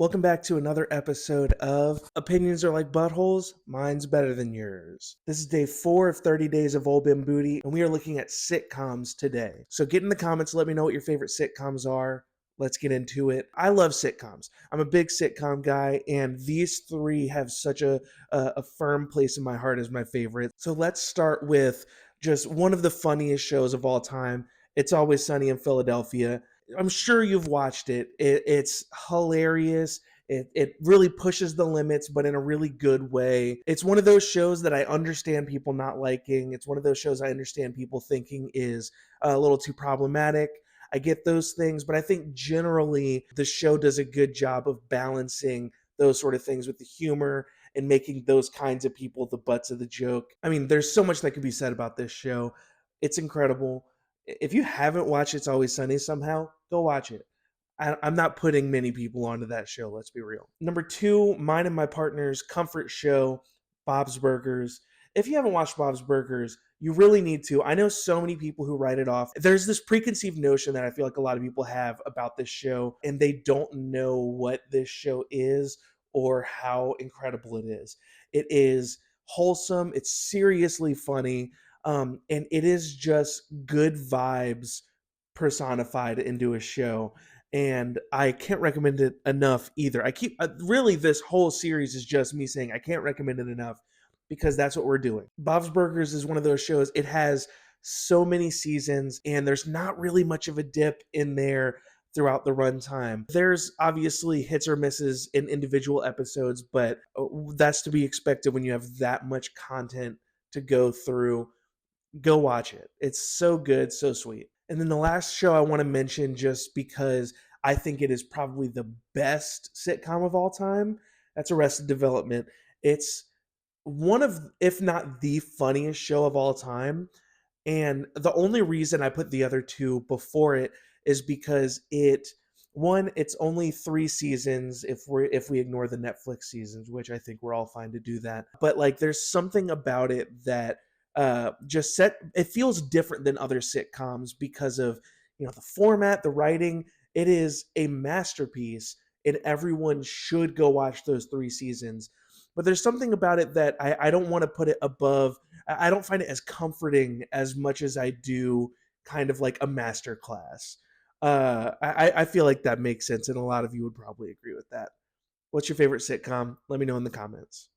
Welcome back to another episode of Opinions Are Like Buttholes, Mine's Better Than Yours. This is day 4 of 30 days of OALBMBTY, and we are looking at sitcoms today. So get in the comments, let me know what your favorite sitcoms are. Let's get into it. I love sitcoms. I'm a big sitcom guy, and these three have such a firm place in my heart as my favorite. So let's start with just one of the funniest shows of all time. It's Always Sunny in Philadelphia. I'm sure you've watched it. It's hilarious. It really pushes the limits, but in a really good way. It's one of those shows that I understand people not liking. It's one of those shows I understand people thinking is a little too problematic. I get those things, but I think generally the show does a good job of balancing those sort of things with the humor and making those kinds of people the butts of the joke. I mean, there's so much that could be said about this show. It's incredible. If you haven't watched It's Always Sunny somehow, go watch it. I'm not putting many people onto that show, let's be real. Number 2, mine and my partner's comfort show, Bob's Burgers. If you haven't watched Bob's Burgers, you really need to. I know so many people who write it off. There's this preconceived notion that I feel like a lot of people have about this show, and they don't know what this show is or how incredible it is. It is wholesome, it's seriously funny, and it is just good vibes personified into a show, and I can't recommend it enough either. I keep really, this whole series is just me saying I can't recommend it enough because that's what we're doing. Bob's Burgers is one of those shows. It has so many seasons, and there's not really much of a dip in there throughout the runtime. There's obviously hits or misses in individual episodes, but that's to be expected when you have that much content to go through. Go watch it. It's so good, so sweet. And then the last show I want to mention, just because I think it is probably the best sitcom of all time, that's Arrested Development. It's one of, if not the funniest show of all time. And the only reason I put the other two before it is because it's only 3 seasons if we ignore the Netflix seasons, which I think we're all fine to do that. But like, there's something about it that it feels different than other sitcoms because of the format, the writing. It is a masterpiece, and everyone should go watch those 3 seasons. But there's something about it that I don't want to put it above. I don't find it as comforting as much as I do kind of like a master class. I feel like that makes sense, and a lot of you would probably agree with that. What's your favorite sitcom? Let me know in the comments.